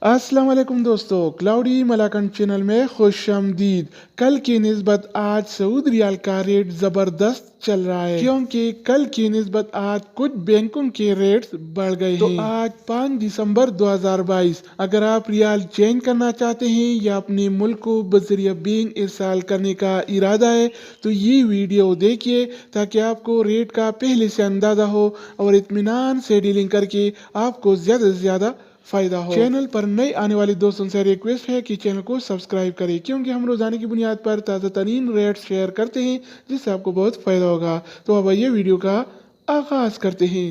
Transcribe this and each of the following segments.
अस्सलाम वालेकुम दोस्तों, क्लाउडी मलाकन चैनल में खुश आमदीद। कल की निस्बत आज सऊदी रियाल का रेट ज़बरदस्त चल रहा है, क्योंकि कल की निस्बत आज कुछ बैंकों के रेट्स बढ़ गए हैं। तो आज 5 दिसंबर 2022 अगर आप रियाल चेंज करना चाहते हैं या अपने मुल्क को बजरिया बैंक इरसाल करने का इरादा है तो ये वीडियो देखिए ताकि आपको रेट का पहले से अंदाज़ा हो और इत्मीनान से डीलिंग करके आपको ज़्यादा से ज़्यादा फायदा हो। चैनल पर नए आने वाले दोस्तों से रिक्वेस्ट है कि चैनल को सब्सक्राइब करें, क्योंकि हम रोजाना की बुनियाद पर ताज़ा तरीन रेट शेयर करते हैं जिससे आपको बहुत फायदा होगा। तो अब आइए वीडियो का आगाज करते हैं।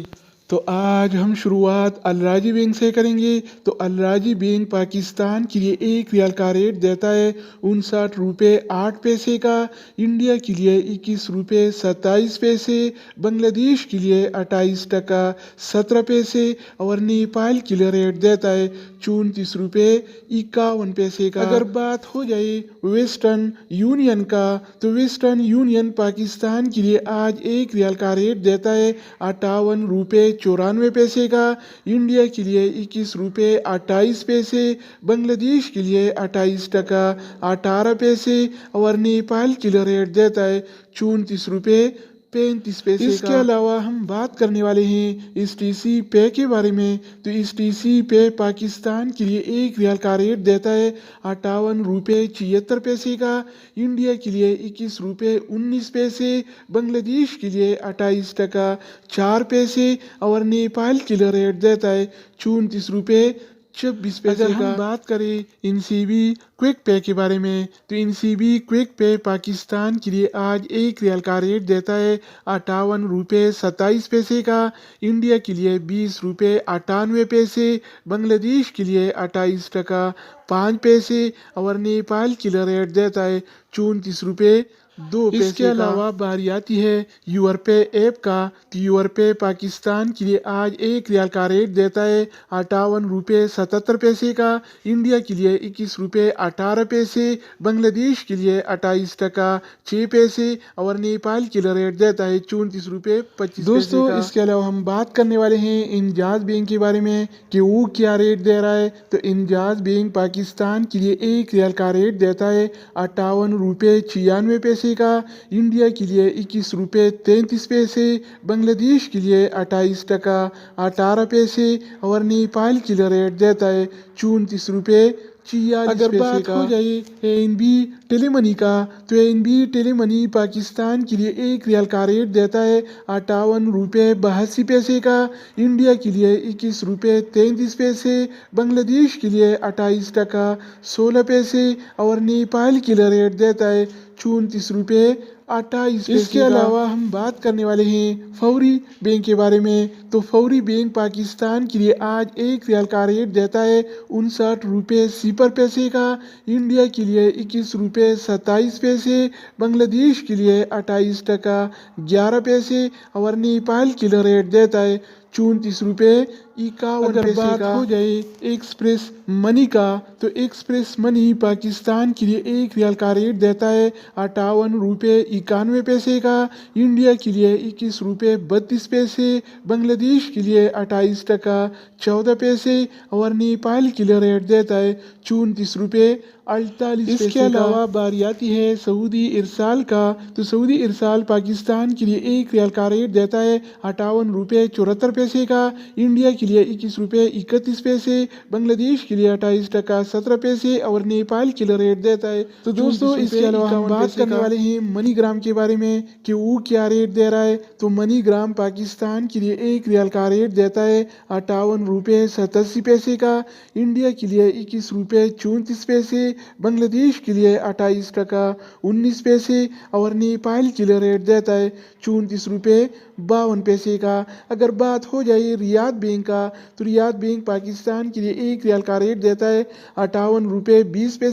तो आज हम शुरुआत अल राजी बैंक से करेंगे। तो अल राजी बैंक पाकिस्तान के लिए एक रियाल का रेट देता है 59 रुपये 8 पैसे का, इंडिया के लिए 21 रुपये 27 पैसे, बांग्लादेश के लिए 28 टका 17 पैसे और नेपाल के लिए रेट देता है 34 रुपये 51 पैसे का। अगर बात हो जाए वेस्टर्न यूनियन का तो वेस्टर्न यूनियन पाकिस्तान के लिए आज एक रियाल का रेट देता है 58 रुपये 94 पैसे का, इंडिया के लिए 21 रुपये 28 पैसे, बांग्लादेश के लिए 28 टका 18 पैसे और नेपाल के लिए रेट देता है 34 रुपये 35 पैसे। इसके अलावा हम बात करने वाले हैं STC पे के बारे में। तो STC पे पाकिस्तान के लिए एक रियाल का रेट देता है 58 रुपये 76 पैसे का, इंडिया के लिए 21 रुपये 19 पैसे, बांग्लादेश के लिए 28 टका 4 पैसे और नेपाल के लिए रेट देता है 34 रुपये 26 पैसे का। हम बात करें NCB क्विक पे के बारे में तो NCB क्विक पे पाकिस्तान के लिए आज एक रियाल का रेट देता है 58 रुपये 27 पैसे का, इंडिया के लिए 20 रुपये 98 पैसे, बांग्लादेश के लिए 28 टका 5 पैसे और नेपाल के लिए रेट देता है 34 रुपये 2 पैसे। इसके अलावा बारी आती है यूरपे ऐप का। तो यूरपे पाकिस्तान के लिए आज एक रियाल का रेट देता है 58 रुपये 77 पैसे का, इंडिया के लिए 21 रुपये 18 पैसे, बांग्लादेश के लिए 28 टका 6 पैसे और नेपाल के लिए रेट देता है 34 रुपये 25 दोस्तों पैसे। इसके अलावा हम बात करने वाले हैं इंजाज बैंक के बारे में कि वो क्या रेट दे रहा है। तो इंजाज बैंक पाकिस्तान के लिए एक रियाल का रेट देता है 58 रुपये 96 पैसे का, इंडिया के लिए 21 रुपये 33 पैसे, बांग्लादेश के लिए 28 टका 18 पैसे और नेपाल के लिए रेट देता है 34 रुपये 46 अगर बात हो जाए ANB टेलीमनी का तो ANB टेलीमनी पाकिस्तान के लिए एक रियाल का रेट देता है 58 रुपये 82 पैसे का, इंडिया के लिए 21 रुपये 33 पैसे, बांग्लादेश के लिए 28 टका 16 पैसे और नेपाल के लिए रेट देता है 34 रुपये 28 पैसे। इसके अलावा हम बात करने वाले हैं फौरी बैंक के बारे में। तो फौरी बैंक पाकिस्तान के लिए आज एक रियाल का रेट देता है 59 रुपये 0 पैसे का, इंडिया के लिए 21 रुपये 27 पैसे, बांग्लादेश के लिए 28 टका 11 पैसे और नेपाल के लिए रेट देता है 34 रुपये 51 पैसे। बात हो जाए एक्सप्रेस मनी का तो एक्सप्रेस मनी पाकिस्तान के लिए एक रियाल का रेट देता है 58 रुपये 91 पैसे का, इंडिया के लिए 21 रुपये 32 पैसे, बांग्लादेश के लिए 28 टका 14 पैसे और नेपाल के लिए रेट देता है 34 रुपये 48 पैसे। इसके अलावा बारी आती है सऊदी इरसाल का। तो सऊदी इरसाल पाकिस्तान के लिए एक रियाल का रेट देता है 58 रुपये 74 पैसे का, इंडिया के लिए 21 रुपये 31 पैसे, बांग्लादेश के लिए 28 टका 17 पैसे और नेपाल के लिए रेट देता है। तो दोस्तों इसके अलावा हम बात करने वाले हैं मनीग्राम के बारे में कि वो क्या रेट दे रहा है। तो मनीग्राम पाकिस्तान के लिए एक रियाल का रेट देता है 58 रुपये 87 पैसे का, इंडिया के लिए 21 रुपये 34 पैसे, बांग्लादेश के लिए 28 टका 19 पैसे और नेपाल के लिए रेट देता है 34 रुपये 52 पैसे का। अगर बात हो जाए रियाद बैंक का तो रियाद बैंक पाकिस्तान के लिए एक रियाल का रेट देता है 58 रुपये 20 पैसे।